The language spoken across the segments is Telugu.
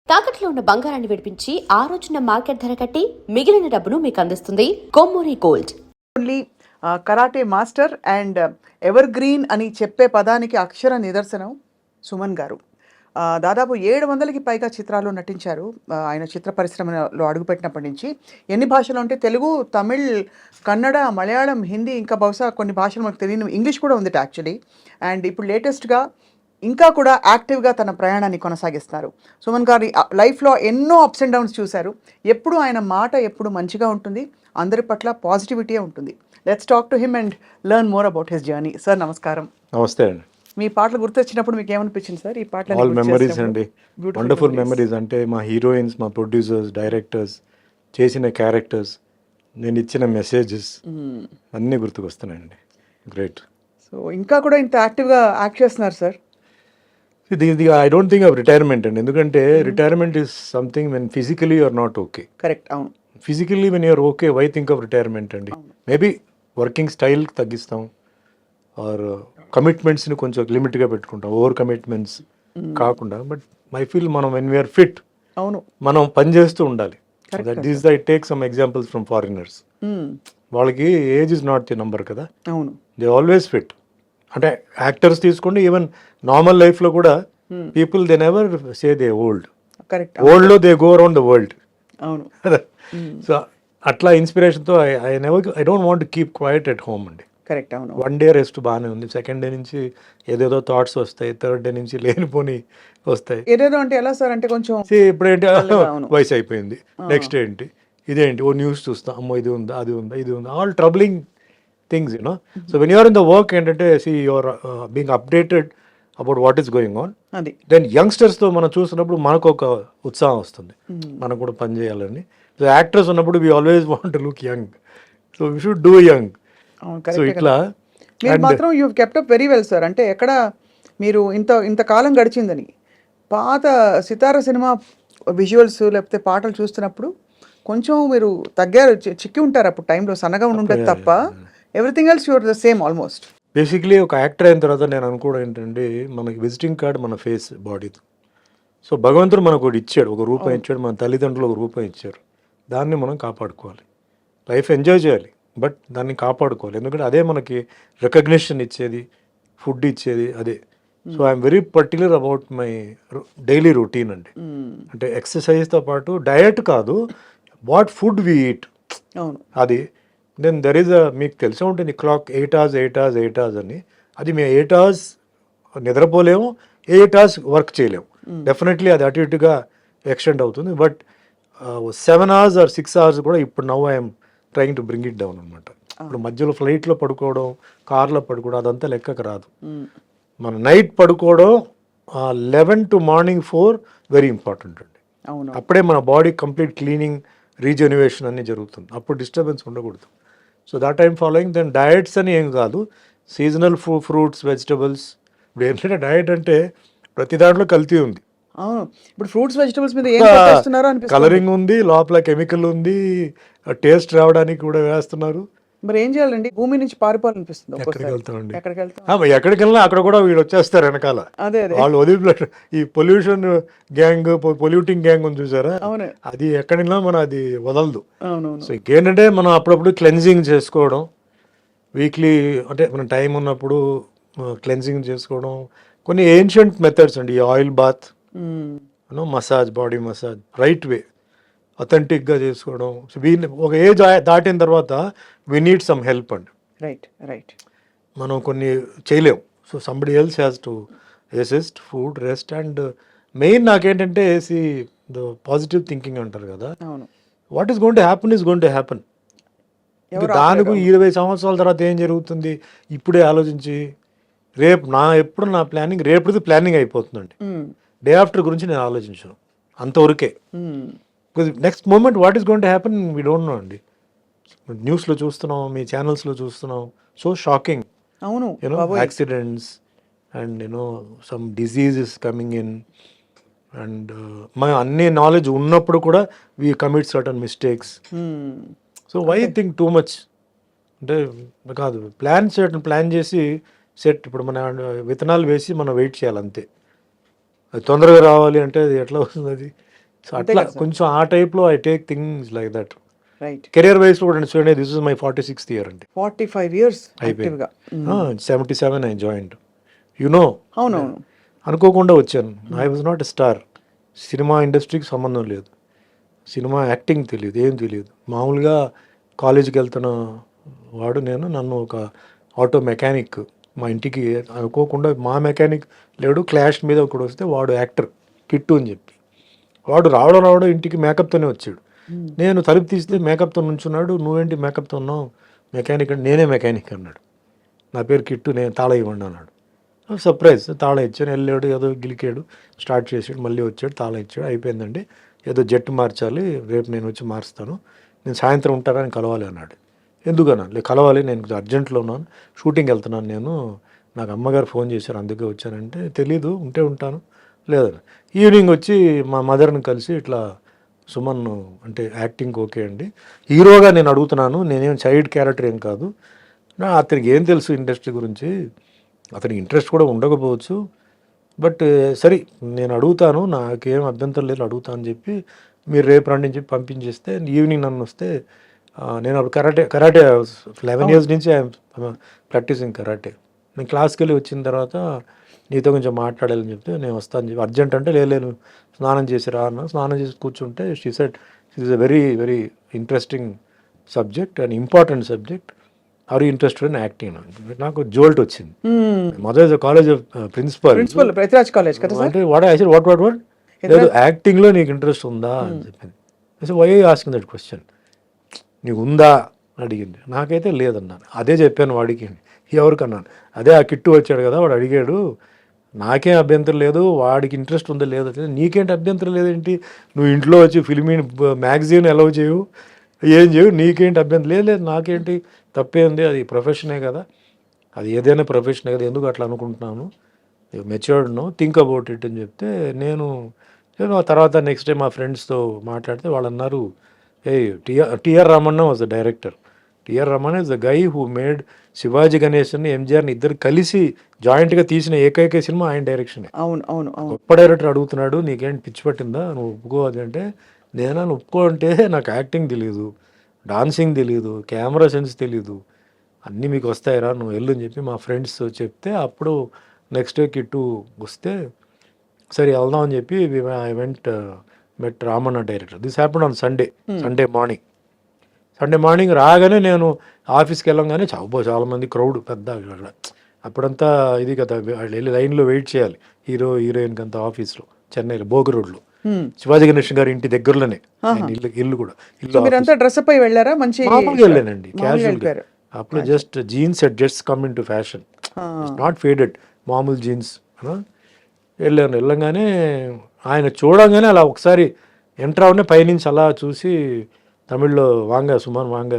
తాకట్లో ఉన్న బంగారాన్ని విడిపించి ఆ రోజున మార్కెట్ ధర కట్టి మిగిలిన డబ్బును మీకు అందిస్తుంది Kommuri gold. Only karate master and ever green అని చెప్పే పదానికి అక్షర నిదర్శనం సుమన్ గారు. దాదాపు 700కి పైగా చిత్రాలు నటించారు. ఆయన చిత్ర పరిశ్రమలో అడుగుపెట్టినప్పటి నుంచి ఎన్ని భాషలు అంటే తెలుగు, తమిళ్, కన్నడ, మలయాళం, హిందీ, ఇంకా బహుశా కొన్ని భాషలు మనకు తెలియని ఇంగ్లీష్ కూడా ఉంది యాక్చువల్లీ. అండ్ ఇప్పుడు లేటెస్ట్గా ఇంకా కూడా యాక్టివ్గా తన ప్రయాణాన్ని కొనసాగిస్తారు. సుమన్ గారి లైఫ్లో ఎన్నో అప్స్ అండ్ డౌన్స్ చూశారు. ఎప్పుడు ఆయన మాట ఎప్పుడు మంచిగా ఉంటుంది, అందరి పట్ల పాజిటివిటీ ఉంటుంది. Let's talk to him and learn more about his journey. Sir నమస్కారం. నమస్తే అండి. మీ పాటలు గుర్తొచ్చినప్పుడు మీకు ఏమనిపించింది సార్? ఈ పాటలు ఆల్ మెమరీస్ అండి, వండర్ఫుల్ మెమరీస్. అంటే మా హీరోయిన్స్, మా ప్రొడ్యూసర్స్, డైరెక్టర్స్ చేసిన క్యారెక్టర్స్, నేను ఇచ్చిన మెసేజెస్ అన్నీ గుర్తుకొస్తున్నాయండి. గ్రేట్. సో ఇంకా కూడా ఇంత యాక్టివ్గా యాక్ట్ చేస్తున్నారు సార్. ఇది I don't think of retirement అండి. ఎందుకంటే retirement is something when physically you're not okay. Correct, అవును. Physically when you're okay, why think of retirement అండి? మేబీ వర్కింగ్ స్టైల్ తగ్గిస్తాం, ఆర్ కమిట్మెంట్స్ని కొంచెం లిమిట్గా పెట్టుకుంటాం, ఓవర్ కమిట్మెంట్స్ కాకుండా. బట్ ఐ ఫీల్ మనం వెన్ వీఆర్ ఫిట్, అవును, మనం పని చేస్తూ ఉండాలి. That is I take some examples from foreigners. వాళ్ళకి age is not the number కదా, అవును, దే ఆల్వేస్ ఫిట్. అంటే యాక్టర్స్ తీసుకోండి, ఈవెన్ నార్మల్ లైఫ్లో కూడా people they never say they old. Correct, ఓల్డ్లో they go around the world. అవును. సో అట్లా ఇన్స్పిరేషన్తో I don't want keep quiet at home అండి. కరెక్ట్, అవును. వన్ డే రెస్ట్ బాగానే ఉంది, సెకండ్ డే నుంచి ఏదేదో థాట్స్ వస్తాయి, థర్డ్ డే నుంచి లేనిపోని వస్తాయి. ఏదేదో అంటే ఎలా సార్? అంటే కొంచెం ఇప్పుడేంటి వయసు అయిపోయింది, నెక్స్ట్ ఏంటి, ఇదేంటి, ఓ న్యూస్ చూస్తాం, అమ్మో ఇది ఉందా, అది ఉందా, ఇది ఉందా, all troubling things, you know. So when you're in the work ఏంటంటే you're being updated about what is going on. అది దెన్ యంగ్స్టర్స్తో మనం చూసినప్పుడు మనకు ఒక ఉత్సాహం వస్తుంది, మనం కూడా పని చేయాలని. సో యాక్టర్స్ ఉన్నప్పుడు we always want to look young, so we should do young. So ఇట్లా మీరు మాత్రం you kept up very well sir. అంటే ఎక్కడ మీరు ఇంత కాలం గడిచిందని పాత సితార సినిమా విజువల్స్ లేకపోతే పాటలు చూస్తున్నప్పుడు కొంచెం మీరు తగ్గారు, చిక్కి ఉంటారు అప్పుడు టైంలో, సన్నగా ఉండదు తప్ప everything else your the same almost. Basically ఒక యాక్టర్ అయిన తర్వాత నేను అనుకోవడం ఏంటంటే, మనకి విజిటింగ్ కార్డ్ మన ఫేస్, బాడీతో. సో భగవంతుడు మనకు ఒకటి ఇచ్చాడు, ఒక రూపం ఇచ్చాడు, మన తల్లిదండ్రులు ఒక రూపం ఇచ్చారు, దాన్ని మనం కాపాడుకోవాలి. లైఫ్ ఎంజాయ్ చేయాలి, బట్ దాన్ని కాపాడుకోవాలి. ఎందుకంటే అదే మనకి రికగ్నిషన్ ఇచ్చేది, ఫుడ్ ఇచ్చేది అదే. So I'm very particular about my daily routine అండి. అంటే ఎక్సర్సైజ్తో పాటు డయట్ కాదు, వాట్ ఫుడ్ వి ఈట్, అది. దెన్ దెర్ ఈజ్ మీకు తెలిసే ఉంటుంది క్లాక్ 8 hours అని. అది మేము 8 hours నిద్రపోలేము, 8 hours వర్క్ చేయలేము. డెఫినెట్లీ అది అటు ఇటుగా ఎక్స్టెండ్ అవుతుంది. బట్ 7 hours or 6 hours కూడా ఇప్పుడు now I'm trying to bring it down అనమాట. ఇప్పుడు మధ్యలో ఫ్లైట్లో పడుకోవడం, కార్లో పడుకోవడం అదంతా లెక్కకు రాదు. మన నైట్ పడుకోవడం 11 to morning 4 వెరీ ఇంపార్టెంట్ అండి. అప్పుడే మన బాడీ కంప్లీట్ క్లీనింగ్, రీజెన్యువేషన్ అన్నీ జరుగుతుంది, అప్పుడు డిస్టర్బెన్స్ ఉండకూడదు. So that I'm following. Then diets అని ఏం కాదు, సీజనల్ ఫ్రూట్స్, వెజిటబుల్స్. ఇప్పుడు ఏంటంటే డయట్ అంటే ప్రతి దాంట్లో కల్తీ ఉంది. ఇప్పుడు ఫ్రూట్స్, వెజిటబుల్స్ మీద ఏం చేస్తున్నారో అనిపిస్తుంది. కలరింగ్ ఉంది, లోపల కెమికల్ ఉంది, టేస్ట్ రావడానికి కూడా వేస్తున్నారు. మరి ఏం చేయాలండి? భూమి నుంచి పారిపోవాలనిపిస్తుంది. ఎక్కడికి వెళ్తామండి? ఎక్కడికి వెళ్ళినా అక్కడ కూడా వీడు వచ్చేస్తారు వెనకాల. అదే వాళ్ళు వదిలి ఈ పొల్యూషన్ గ్యాంగ్, పొల్యూటింగ్ గ్యాంగ్ ఉంది చూసారా, అది ఎక్కడినా మన అది వదలదు. సో ఇంకేంటంటే మనం అప్పుడప్పుడు క్లెన్జింగ్ చేసుకోవడం, వీక్లీ అంటే మన టైం ఉన్నప్పుడు క్లెన్జింగ్ చేసుకోవడం. కొన్ని ఏన్షియంట్ మెథడ్స్ అండి, oil bath, massage, body massage, right way, అథెంటిక్గా చేసుకోవడం. సో ఒక ఏజ్ దాటిన తర్వాత వీ నీడ్ సమ్ హెల్ప్ అండి. రైట్. మనం కొన్ని చేయలేం. So somebody else has to assist, food, rest. And main నాకేంటంటే ద పాజిటివ్ థింకింగ్ అంటారు కదా, what is going to happen is going to happen. దానికి 20 సంవత్సరాల తర్వాత ఏం జరుగుతుంది ఇప్పుడే ఆలోచించి, ఎప్పుడు నా ప్లానింగ్ రేపుది ప్లానింగ్ అయిపోతుందండి. డే ఆఫ్టర్ గురించి నేను ఆలోచించను, అంతవరకే. Next moment what is going to happen we don't know అండి. న్యూస్లో చూస్తున్నాం, మీ ఛానల్స్లో చూస్తున్నాం, so shocking. Accidents and some diseases coming in. And మన అన్ని నాలెడ్జ్ ఉన్నప్పుడు కూడా we commit certain mistakes. So why think too much అంటే కాదు, ప్లాన్ చేసి ఇప్పుడు మన విత్తనాలు వేసి మనం వెయిట్ చేయాలి అంతే. అది తొందరగా రావాలి అంటే అది ఎట్లా వస్తుంది? అది సో అట్లా కొంచెం ఆ టైప్లో I take things like that. Right. Career wise కూడా చూడండి, this is my 46th year అండి. 45 years అయిపోయింది. యాక్టివ్గా. 77 ఐ జాయిన్డ్. యునో అవునవును. అనుకోకుండా వచ్చాను. I was not a star. Cinema ఇండస్ట్రీకి సంబంధం లేదు, సినిమా యాక్టింగ్ తెలియదు, ఏం తెలియదు. మామూలుగా కాలేజీకి వెళ్తున్న వాడు నేను. నన్ను ఒక ఆటో మెకానిక్ మా ఇంటికి అనుకోకుండా, మా మెకానిక్ లేడు, క్లాష్ మీద ఒకడు వస్తే వాడు యాక్టర్ కిట్టు అని చెప్పి, వాడు రావడం ఇంటికి మేకప్తోనే వచ్చాడు. నేను తలుపు తీస్తే మేకప్తో నుంచున్నాడు. నువ్వేంటి మేకప్తో ఉన్నావు? మెకానిక్ అంటే నేనే మెకానిక్ అన్నాడు. నా పేరు కిట్టు, నేను తాళ ఇవ్వండి అన్నాడు. సర్ప్రైజ్, తాళ ఇచ్చాను. వెళ్ళాడు, ఏదో గిలికాడు, స్టార్ట్ చేసాడు, మళ్ళీ వచ్చాడు, తాళ ఇచ్చాడు, అయిపోయిందండి. ఏదో జట్టు మార్చాలి, రేపు నేను వచ్చి మారుస్తాను, నేను సాయంత్రం ఉంటానని కలవాలి అన్నాడు. ఎందుకన్నా? లేదు కలవాలి, నేను అర్జెంట్లో ఉన్నాను, షూటింగ్ వెళ్తున్నాను నేను, నాకు అమ్మగారు ఫోన్ చేశారు అందుకే వచ్చానంటే, తెలీదు, ఉంటే ఉంటాను లేదన్న. ఈవినింగ్ వచ్చి మా మదర్ని కలిసి ఇట్లా సుమన్ అంటే యాక్టింగ్ ఓకే అండి, హీరోగా నేను అడుగుతున్నాను, నేనేం చైల్డ్ క్యారెక్టర్ ఏం కాదు, అతనికి ఏం తెలుసు ఇండస్ట్రీ గురించి, అతనికి ఇంట్రెస్ట్ కూడా ఉండకపోవచ్చు, బట్ సరే నేను అడుగుతాను, నాకేం అభ్యంతరం లేదు, అడుగుతాను అని చెప్పి మీరు రేపు రండి అని చెప్పి పంపించేస్తే, ఈవినింగ్ నన్ను వస్తే నేను అప్పుడు కరాటే 11 years నుంచి ఐఎమ్ ప్రాక్టీసింగ్ కరాటే. నేను క్లాస్కి వెళ్ళి వచ్చిన తర్వాత నీతో కొంచెం మాట్లాడాలని చెప్తే నేను వస్తాను చెప్పి, అర్జెంట్ అంటే లేదు స్నానం చేసి రా అన్న. స్నానం చేసి కూర్చుంటే she said it is a very very interesting subject and important subject, are you interested in acting? నాకు జోల్ట్ వచ్చింది. Mother is college of principal Prathiraj college కదా సార్. అంటే వాట్ లేదు యాక్టింగ్లో నీకు ఇంట్రెస్ట్ ఉందా అని చెప్పింది. వై ఆస్కింగ్ దట్ క్వశ్చన్, నీకు ఉందా అడిగింది. నాకైతే లేదన్నాను. అదే చెప్పాను వాడికి, ఎవరికన్నాను, అదే ఆ కిట్టు వచ్చాడు కదా వాడు అడిగాడు, నాకేం అభ్యంతరం లేదు, వాడికి ఇంట్రెస్ట్ ఉందో లేదో, నీకేంటి అభ్యంతరం లేదేంటి, నువ్వు ఇంట్లో వచ్చి ఫిల్మీ మ్యాగజైన్ అలౌ చేయవు, ఏం చేయవు, నీకేంటి అభ్యంతరం? లేదు తప్పే తప్పేంది, అది ప్రొఫెషనే కదా, అది ఏదైనా ప్రొఫెషనే కదా, ఎందుకు అట్లా అనుకుంటున్నాను, matured no, think about it అని చెప్తే, నేను ఆ తర్వాత నెక్స్ట్ డే మా ఫ్రెండ్స్తో మాట్లాడితే వాళ్ళు అన్నారు, TR Ramanna was the director. TR Ramanna is the guy who made Shivaji గణేశన్ని ఎంజిఆర్ని ఇద్దరు కలిసి జాయింట్గా తీసిన ఏకైక సినిమా ఆయన డైరెక్షనే. అవును అవును అవును. గొప్ప డైరెక్టర్ అడుగుతున్నాడు, నీకేంటి పిచ్చి పట్టిందా, నువ్వు ఒప్పుకోవాలి అంటే, నేను ఒప్పుకో అంటే నాకు యాక్టింగ్ తెలియదు, డాన్సింగ్ తెలియదు, కెమెరా సెన్స్ తెలియదు, అన్నీ మీకు వస్తాయిరా, నువ్వు వెళ్ళు అని చెప్పి మా ఫ్రెండ్స్ చెప్తే, అప్పుడు నెక్స్ట్ డే కిట్టు వస్తే సరే వెళ్దాం అని చెప్పి I went met Ramanna director. This happened on Sunday morning రాగానే నేను ఆఫీస్కి వెళ్ళంగానే చాలా మంది క్రౌడ్ పెద్ద అక్కడ. అప్పుడంతా ఇది కదా, వెళ్ళి లైన్లో వెయిట్ చేయాలి హీరోయిన్కి అంతా ఆఫీస్లో, చెన్నైలో బోగి రోడ్లో, శివాజీ గణేష్ గారి ఇంటి దగ్గరలోనే ఇల్లు కూడా. మీరంతా డ్రెస్అప్ అయి వెళ్ళారా? మంచి మామూలుగా వెళ్ళానండి, క్యాజువల్గా. అప్పుడు just jeans just come in to fashion, not faded, మామూలు జీన్స్ వెళ్ళంగానే ఆయన చూడంగానే అలా ఒకసారి ఎంటర్ అవనే పైనుంచి అలా చూసి తమిళ్లో వాంగ సుమన్ వాంగ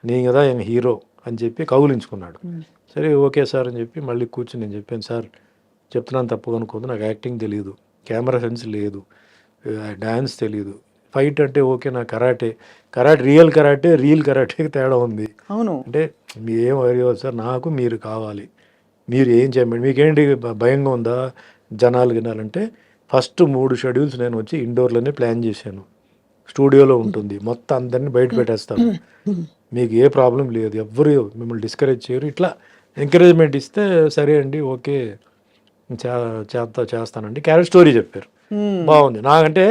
నీ కదా ఆయన హీరో అని చెప్పి కౌగులించుకున్నాడు. సరే ఓకే సార్ అని చెప్పి మళ్ళీ కూర్చుని నేను చెప్పాను, సార్ చెప్తున్నాను తప్పుగా అనుకోదు, నాకు యాక్టింగ్ తెలియదు, కెమెరా సెన్స్ లేదు, డ్యాన్స్ తెలియదు, ఫైట్ అంటే ఓకే, నా కరాటే రియల్ కరాటేకి తేడా ఉంది. అవును అంటే ఏం అడిగేవారు సార్, నాకు మీరు కావాలి, మీరు ఏం చేయమండి, మీకేంటి భయంగా ఉందా జనాలు వినాలంటే, ఫస్ట్ 3 షెడ్యూల్స్ నేను వచ్చి ఇండోర్లోనే ప్లాన్ చేశాను, స్టూడియోలో ఉంటుంది, మొత్తం అందరినీ బయట పెట్టేస్తాను, మీకు ఏ ప్రాబ్లం లేదు, ఎవ్వరు మిమ్మల్ని డిస్కరేజ్ చేయరు, ఇట్లా ఎంకరేజ్మెంట్ ఇస్తే సరే అండి ఓకే చేస్తానండి. క్యారెక్టర్ స్టోరీ చెప్పారు, బాగుంది. నాకంటే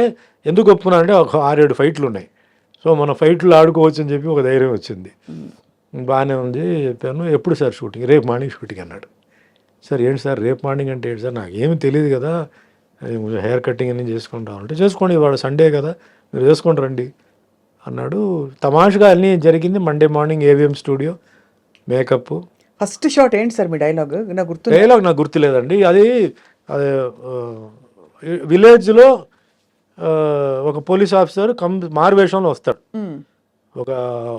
ఎందుకు ఒప్పుకున్నా అంటే ఒక 6-7 ఫైట్లు ఉన్నాయి, సో మన ఫైట్లు ఆడుకోవచ్చు అని చెప్పి ఒక ధైర్యం వచ్చింది. బాగానే ఉంది చెప్పాను. ఎప్పుడు సార్ షూటింగ్? రేపు మార్నింగ్ షూటింగ్ అన్నాడు. సార్ ఏంటి సార్ రేపు మార్నింగ్ అంటే ఏంటి సార్, నాకు ఏమి తెలియదు కదా, హెయిర్ కటింగ్ అన్నీ చేసుకుంటాం అంటే, చేసుకోండి ఇవాళ సండే కదా మీరు చేసుకొని రండి అన్నాడు. తమాషగా అన్నీ జరిగింది. Monday morning AVM studio, makeup. First shot ఏంటి సార్ మీ డైలాగ్? నాకు గుర్తులేదండి. అది విలేజ్లో ఒక పోలీస్ ఆఫీసర్ మారువేషంలో వస్తాడు,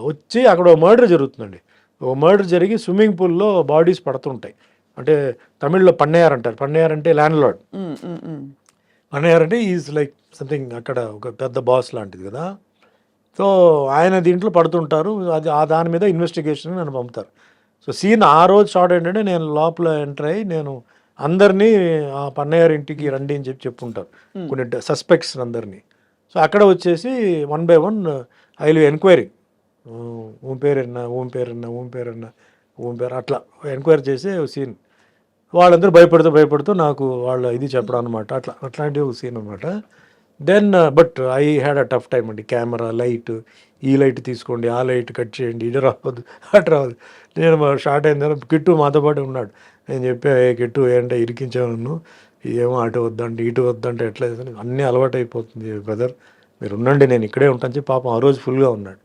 వచ్చి అక్కడ ఒక మర్డర్ జరుగుతుందండి. ఒక మర్డర్ జరిగి స్విమ్మింగ్ పూల్లో బాడీస్ పడుతుంటాయి. అంటే తమిళ్లో పన్నయ్యార్ అంటారు, పన్నయ్యార్ అంటే ల్యాండ్ లార్డ్, పన్నయ్యార్ అంటే ఈజ్ లైక్ సంథింగ్ అక్కడ ఒక పెద్ద బాస్ లాంటిది కదా. సో ఆయన దీంట్లో పడుతుంటారు, అది దాని మీద ఇన్వెస్టిగేషన్ నన్ను పంపుతారు. సో సీన్ ఆ రోజు షార్ట్ ఏంటంటే, నేను లోపల ఎంటర్ అయ్యి నేను అందరినీ ఆ పన్నయ్యార్ ఇంటికి రండి అని చెప్పుంటారు, కొన్ని సస్పెక్ట్స్ అందరినీ. సో అక్కడ వచ్చేసి 1 by 1 ఐ విల్ ఎంక్వైరీ, ఓం పేరన్నా ఓం పేరన్నా ఓం పేరన్నా ఓం పేరు అట్లా ఎంక్వైరీ చేసే సీన్. వాళ్ళందరూ భయపడుతూ నాకు వాళ్ళ ఇది చెప్పడం అనమాట. అట్లాంటి ఒక సీన్ అనమాట. Then but I had a tough time అండి. కెమెరా, లైట్, ఈ లైట్ తీసుకోండి, ఆ లైట్ కట్ చేయండి, ఇటు రావద్దు అటు రావద్దు. నేను షార్ట్ అయిన తర్వాత కిట్టు మాతో పాటు ఉన్నాడు. నేను చెప్పా, ఏ కిట్టు ఏంటంటే ఇరికించాను నన్ను, ఏమో అటు వద్దంటే ఇటు వద్దంటే ఎట్లా అన్నీ అలవాటు అయిపోతుంది బ్రదర్, మీరు ఉండండి నేను ఇక్కడే ఉంటాను చెప్పి పాపం ఆ రోజు ఫుల్గా ఉన్నాడు.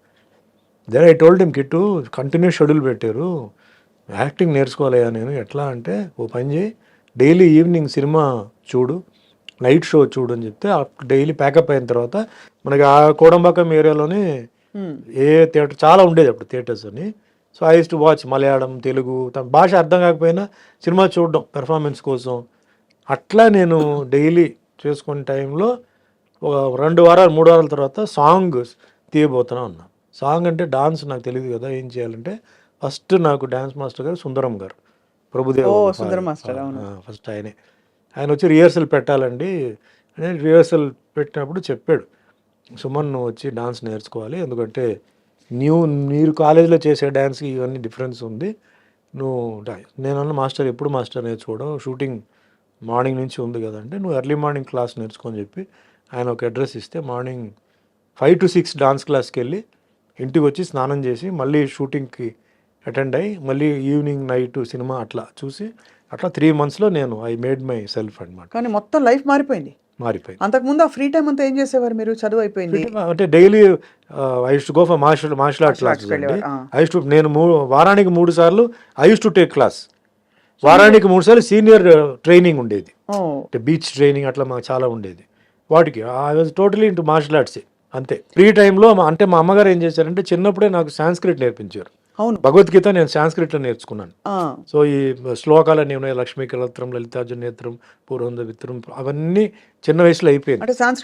Then I told him, Kittu continuous schedule పెట్టారు, యాక్టింగ్ నేర్చుకోలేదా నేను, ఎట్లా అంటే ఓ పని చేయి, డైలీ ఈవినింగ్ సినిమా చూడు, నైట్ షో చూడు అని చెప్తే డైలీ ప్యాకప్ అయిన తర్వాత మనకి ఆ కోడంబాకం ఏరియాలోనే ఏ థియేటర్ చాలా ఉండేది అప్పుడు థియేటర్స్ అని. So I used to watch Malayalam, Telugu, తన భాష అర్థం కాకపోయినా సినిమా చూడడం పెర్ఫార్మెన్స్ కోసం. అట్లా నేను డైలీ చేసుకునే టైంలో ఒక 2 వారాలు 3 వారాల తర్వాత సాంగ్ తీయబోతున్నా ఉన్నా. సాంగ్ అంటే డాన్స్ నాకు తెలియదు కదా, ఏం చేయాలంటే ఫస్ట్ నాకు డాన్స్ మాస్టర్ గారు సుందరం గారు, ప్రభుదేవ సుందరం మాస్టర్, ఫస్ట్ ఆయన వచ్చి రిహర్సల్ పెట్టాలండి. నేను రిహర్సల్ పెట్టినప్పుడు చెప్పాడు, సుమన్ నువ్వు వచ్చి డాన్స్ నేర్చుకోవాలి, ఎందుకంటే మీరు కాలేజీలో చేసే డాన్స్కి ఇవన్నీ డిఫరెన్స్ ఉంది, నువ్వు నేనన్నా మాస్టర్ ఎప్పుడు మాస్టర్ నేర్చుకోవడం, షూటింగ్ మార్నింగ్ నుంచి ఉంది కదంటే నువ్వు ఎర్లీ మార్నింగ్ క్లాస్ నేర్చుకొని చెప్పి ఆయన ఒక అడ్రస్ ఇస్తే మార్నింగ్ 5 to 6 డాన్స్ క్లాస్కి వెళ్ళి ఇంటికి వచ్చి స్నానం చేసి మళ్ళీ షూటింగ్కి అటెండ్ అయ్యి మళ్ళీ ఈవినింగ్ నైట్ సినిమా అట్లా చూసి అట్లా 3 monthsలో నేను ఐ మేడ్ మై సెల్ఫ్ అనమాట. కానీ మొత్తం లైఫ్ మారిపోయింది. అంతకుముందు ఆ ఫ్రీ టైం అంతా ఏం చేసేవారు మీరు? చదువు అయిపోయింది అంటే daily I used to go for martial art classes అండి. ఐ యూస్ టు నేను వారానికి 3 సార్లు I used to take class. వారానికి 3 సార్లు సీనియర్ ట్రైనింగ్ ఉండేది, అంటే బీచ్ ట్రైనింగ్ అట్లా మాకు చాలా ఉండేది. వాటికి I was totally into martial arts అంతే. ఫ్రీ టైంలో అంటే మా అమ్మగారు ఏం చేశారంటే చిన్నప్పుడే నాకు సాంస్క్రిట్ నేర్పించారు. అవును, భగవద్గీత నేను సాంస్క్రిట్లో నేర్చుకున్నాను. సో ఈ శ్లోకాలన్నీ ఉన్నాయి, లక్ష్మీ కలత్రం, లలితార్జున నేత్రం, పూర్వంద విత్రం, అవన్నీ చిన్న వయసులో అయిపోయింది. అంటే సాంస్క్రిట్